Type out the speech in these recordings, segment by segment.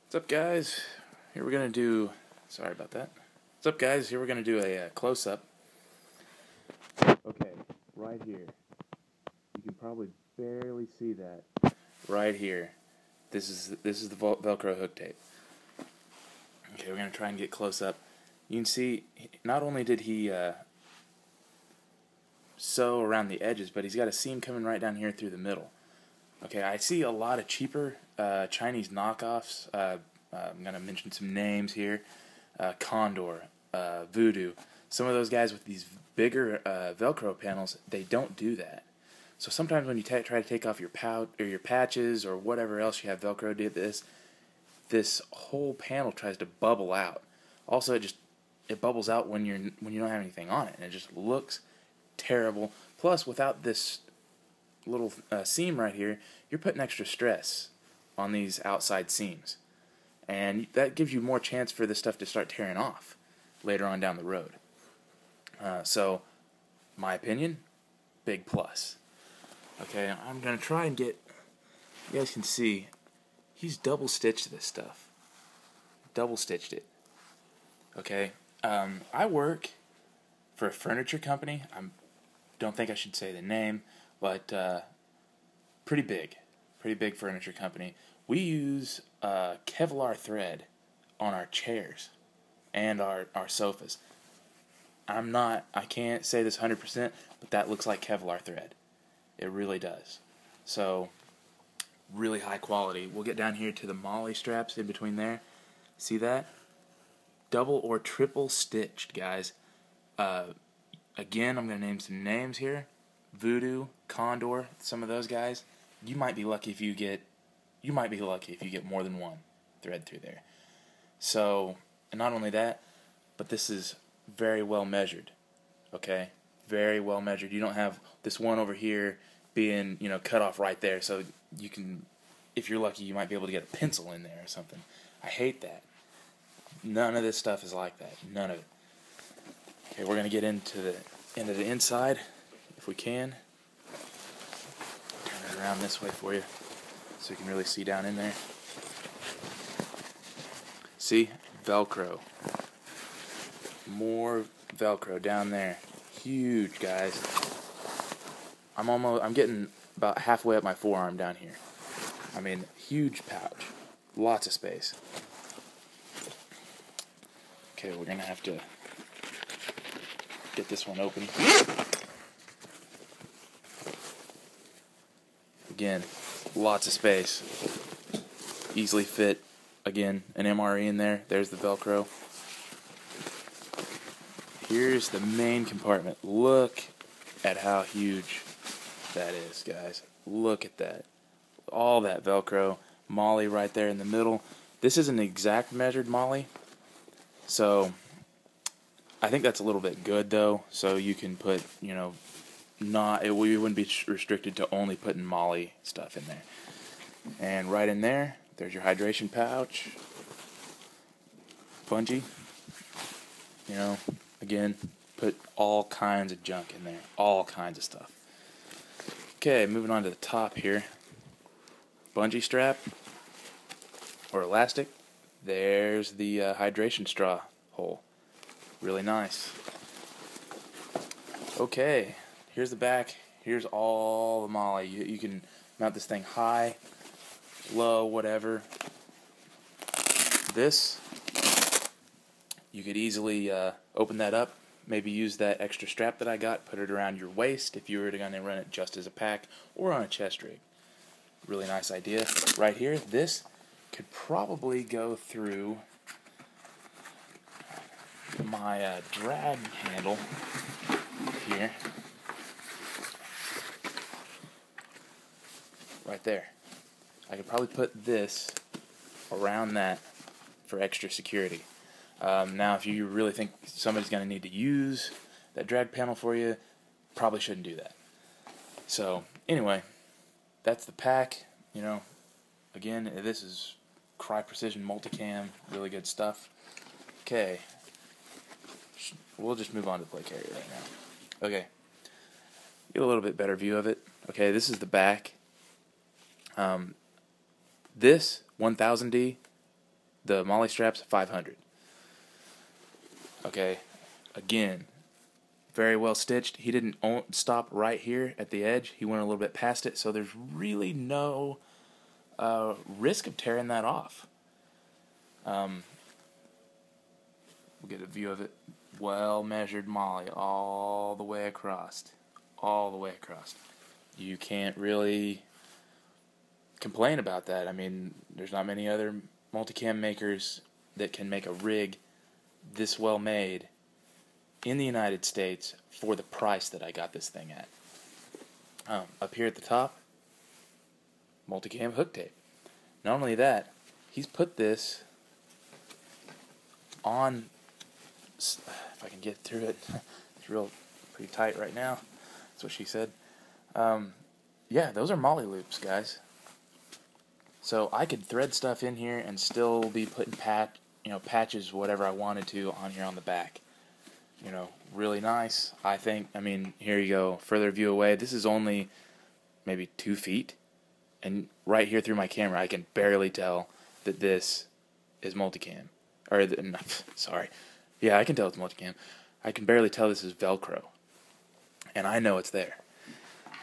What's up, guys? Here we're gonna do. Sorry about that. What's up, guys? Here we're gonna do a close-up. Okay, right here. You can probably barely see that. Right here. This is the Velcro hook tape. Okay, we're gonna try and get close up. You can see not only did he sew around the edges, but he's got a seam coming right down here through the middle. Okay, I see a lot of cheaper Chinese knockoffs. I'm going to mention some names here. Condor, Voodoo. Some of those guys with these bigger Velcro panels, they don't do that. So sometimes when you try to take off your or your patches or whatever else you have Velcro do this whole panel tries to bubble out. Also, it bubbles out when you don't have anything on it, and it just looks terrible. Plus, without this little seam right here, you're putting extra stress on these outside seams, and that gives you more chance for this stuff to start tearing off later on down the road. So, my opinion, big plus. Okay, I'm gonna try and get. You guys can see, he's double stitched this stuff. Double stitched it. Okay, I work for a furniture company. Don't think I should say the name, but pretty big furniture company. We use Kevlar thread on our chairs and our sofas. I can't say this 100%, but that looks like Kevlar thread. It really does. So, really high quality. We'll get down here to the MOLLE straps in between there. See that? Double or triple stitched, guys. Again, I'm going to name some names here. Voodoo, Condor, some of those guys. You might be lucky if you get more than one thread through there. So, and not only that, but this is very well measured. Okay? Very well measured. You don't have this one over here being, cut off right there, so you can, if you're lucky, you might be able to get a pencil in there or something. I hate that. None of this stuff is like that. None of it. Okay, we're going to get into the inside, if we can. Turn it around this way for you, so you can really see down in there. See? Velcro. More Velcro down there. Huge, guys. I'm getting about halfway up my forearm down here. I mean, huge pouch. Lots of space. Okay, we're going to have to get this one open. Again, lots of space. Easily fit, again, an MRE in there. There's the Velcro. Here's the main compartment. Look at how huge that is, guys. Look at that. All that Velcro. MOLLE right there in the middle. This is an exact measured MOLLE. So, I think that's a little bit good, though. So you can put, we wouldn't be restricted to only putting MOLLE stuff in there. And right in there, there's your hydration pouch. Bungee. Again, put all kinds of junk in there. All kinds of stuff. Okay, moving on to the top here. Bungee strap. Or elastic. There's the hydration straw hole. Really nice. Okay, here's the back. Here's all the MOLLE. You can mount this thing high, low, whatever. This, you could easily open that up. Maybe use that extra strap that I got, put it around your waist if you were going to run it just as a pack or on a chest rig. Really nice idea. Right here, this could probably go through my drag handle here. Right there. I could probably put this around that for extra security. Now, if you really think somebody's going to need to use that drag panel for you, probably shouldn't do that. So, anyway, that's the pack. Again, this is Cry Precision Multicam, really good stuff. Okay, we'll just move on to the play carrier right now. Okay, get a little bit better view of it. Okay, this is the back. This 1000D the molly straps, 500. Okay, again, very well stitched. He didn't stop right here at the edge. He went a little bit past it, so there's really no risk of tearing that off. We'll get a view of it. Well measured molly all the way across. All the way across. You can't really complain about that. I mean, there's not many other multicam makers that can make a rig this well made in the United States for the price that I got this thing at. Up here at the top, multicam hook tape. Not only that, he's put this on, if I can get through it, it's pretty tight right now. That's what she said. Yeah, those are molly loops, guys. So I could thread stuff in here and still be putting patches, whatever I wanted to, on here on the back. Really nice, I think. I mean, here you go, further view away. This is only maybe 2 feet, and right here through my camera, I can barely tell that this is multicam. Sorry. Yeah, I can tell it's multicam. I can barely tell this is Velcro, and I know it's there.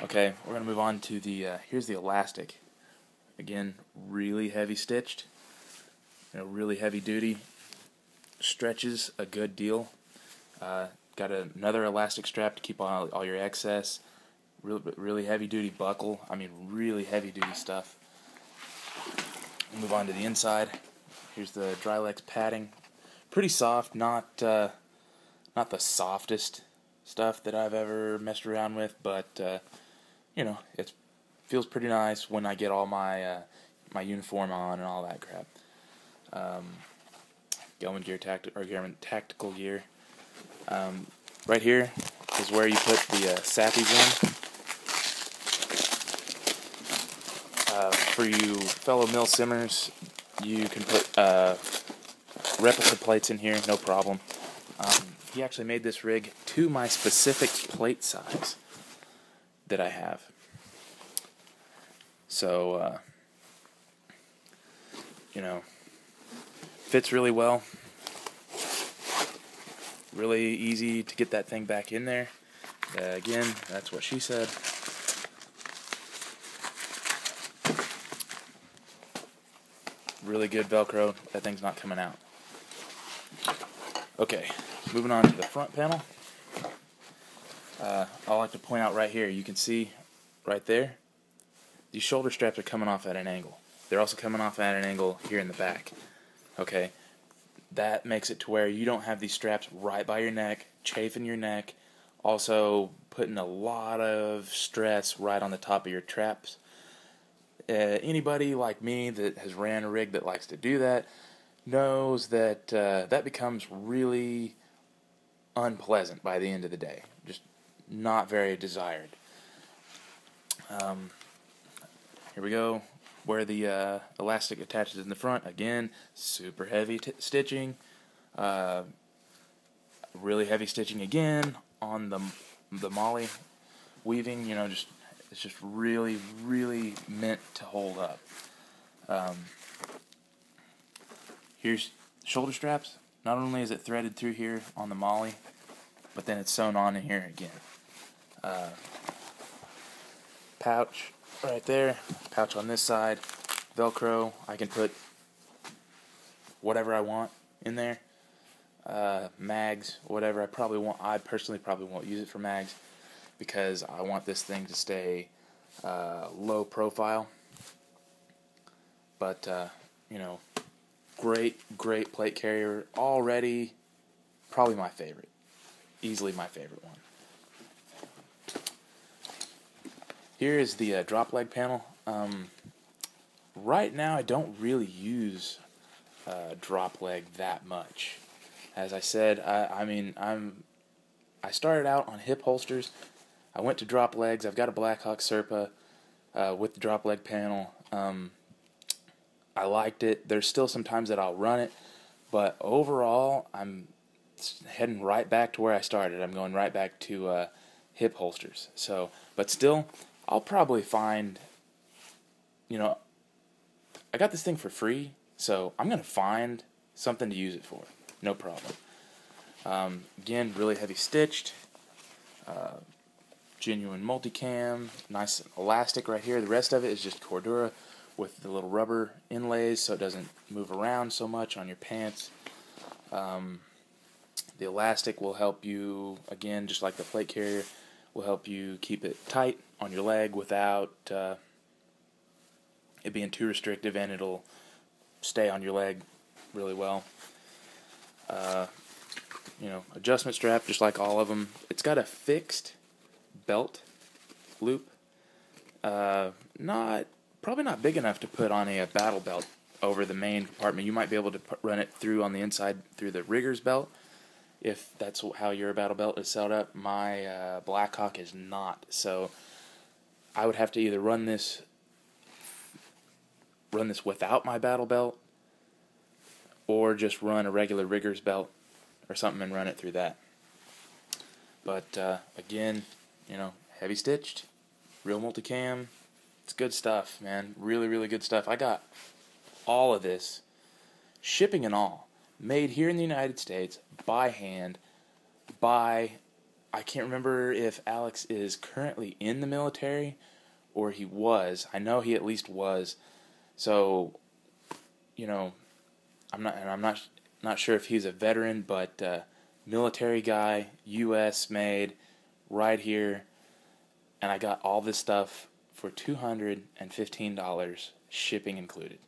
Okay, we're going to move on to here's the elastic. Again, really heavy stitched, really heavy duty, stretches a good deal. Got another elastic strap to keep all your excess. Really heavy duty buckle. I mean, really heavy duty stuff. Move on to the inside. Here's the Drylex padding. Pretty soft, not the softest stuff that I've ever messed around with, but it feels pretty nice when I get all my my uniform on and all that crap. Gellman Tactical Gear. Right here is where you put the sappies in. For you fellow mill simmers, you can put replica plates in here, no problem. He actually made this rig to my specific plate size that I have. So, fits really well. Really easy to get that thing back in there. Again, that's what she said. Really good Velcro. That thing's not coming out. Okay, moving on to the front panel. I like to point out right here, you can see right there, these shoulder straps are coming off at an angle. They're also coming off at an angle here in the back. Okay, that makes it to where you don't have these straps right by your neck, chafing your neck, also putting a lot of stress right on the top of your traps. Anybody like me that has ran a rig that likes to do that knows that that becomes really unpleasant by the end of the day. Just not very desired. Here we go. Where the elastic attaches in the front. Again, super heavy stitching. Really heavy stitching again on the molly weaving. It's just really, really meant to hold up. Here's shoulder straps. Not only is it threaded through here on the molly, but then it's sewn on in here again. Pouch right there, pouch on this side, Velcro. I can put whatever I want in there. Mags, whatever. I personally probably won't use it for mags because I want this thing to stay low profile. But great plate carrier already. Probably my favorite. Easily my favorite one. Here is the drop leg panel. Right now I don't really use drop leg that much. As I said, I started out on hip holsters. I went to drop legs. I've got a Blackhawk Serpa with the drop leg panel. I liked it. There's still some times that I'll run it, but overall I'm heading right back to where I started. I'm going right back to hip holsters. So, but still, I'll probably find, I got this thing for free, So I'm going to find something to use it for. No problem. Again, really heavy stitched. Genuine multicam. Nice elastic right here. The rest of it is just Cordura with the little rubber inlays so it doesn't move around so much on your pants. The elastic will help you, again, just like the plate carrier, will help you keep it tight on your leg without it being too restrictive, and it'll stay on your leg really well. Adjustment strap, just like all of them. It's got a fixed belt loop. Probably not big enough to put on a battle belt over the main compartment. You might be able to run it through on the inside through the rigger's belt, if that's how your battle belt is set up. My Blackhawk is not, so I would have to either run this without my battle belt, or just run a regular rigger's belt or something and run it through that. But again, heavy stitched, real multicam. It's good stuff, man. Really, really good stuff. I got all of this, shipping and all, made here in the United States by hand by, I can't remember if Alex is currently in the military or he was. I know he at least was. So, I'm not sure if he's a veteran, but military guy, U.S. made, right here, and I got all this stuff for $215, shipping included.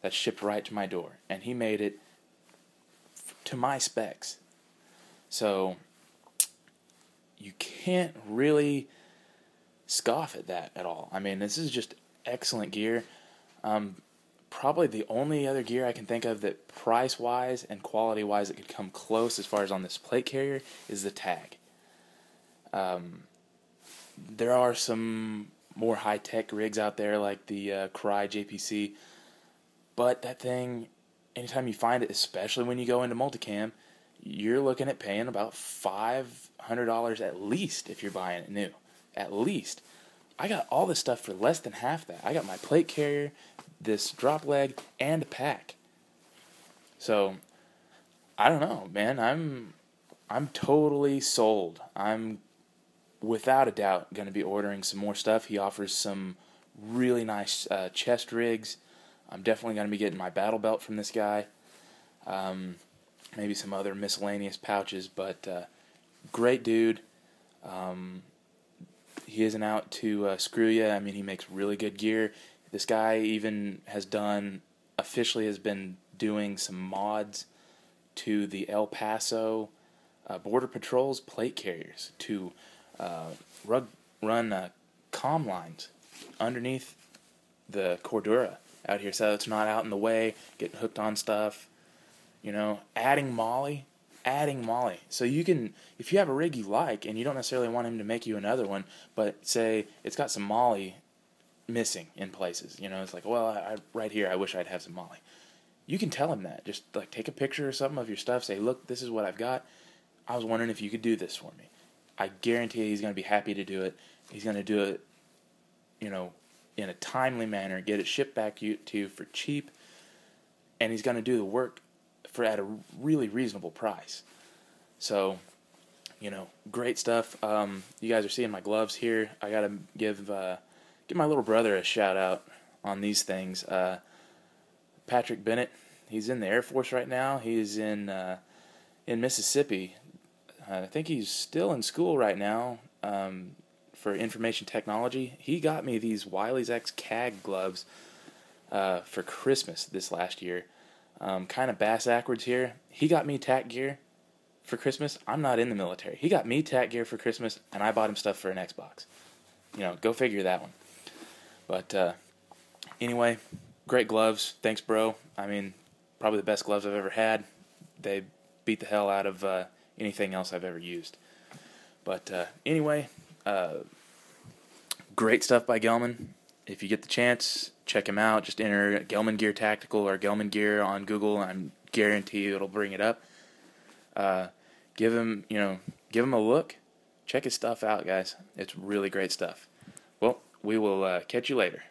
That's shipped right to my door, and he made it to my specs. So you can't really scoff at that at all. I mean, this is just excellent gear. Probably the only other gear I can think of that price-wise and quality-wise that could come close as far as on this plate carrier is the tag. There are some more high-tech rigs out there like the Cry JPC, but that thing, anytime you find it, especially when you go into multicam, you're looking at paying about $500 at least if you're buying it new. At least. I got all this stuff for less than half that. I got my plate carrier, this drop leg, and a pack. So, I don't know, man. I'm totally sold. I'm without a doubt going to be ordering some more stuff. He offers some really nice chest rigs. I'm definitely going to be getting my battle belt from this guy. Maybe some other miscellaneous pouches, but great dude. He isn't out to screw you. I mean, he makes really good gear. This guy even officially has been doing some mods to the El Paso Border Patrol's plate carriers to run comm lines underneath the Cordura out here, so it's not out in the way, getting hooked on stuff. Adding Molly. So you can, if you have a rig you like and you don't necessarily want him to make you another one, but say it's got some Molly missing in places. It's like, well, right here I wish I'd have some Molly. You can tell him that. Just like take a picture or something of your stuff. Say, look, this is what I've got. I was wondering if you could do this for me. I guarantee he's going to be happy to do it. He's going to do it, in a timely manner. Get it shipped back to you for cheap, and he's going to do the work at a really reasonable price. So, great stuff. You guys are seeing my gloves here. I gotta give my little brother a shout out on these things. Patrick Bennett, he's in the Air Force right now. He's in Mississippi. I think he's still in school right now for information technology. He got me these Wiley's X CAG gloves for Christmas this last year. Kind of bass-ackwards here. He got me tack gear for Christmas. I'm not in the military. He got me tack gear for Christmas, and I bought him stuff for an Xbox. Go figure that one. But anyway, great gloves. Thanks, bro. I mean, probably the best gloves I've ever had. They beat the hell out of anything else I've ever used. But anyway, great stuff by Gellman. If you get the chance, check him out. Just enter Gellman Gear Tactical or Gellman Gear on Google, and I guarantee you it'll bring it up. Give him a look. Check his stuff out, guys. It's really great stuff. Well, we will catch you later.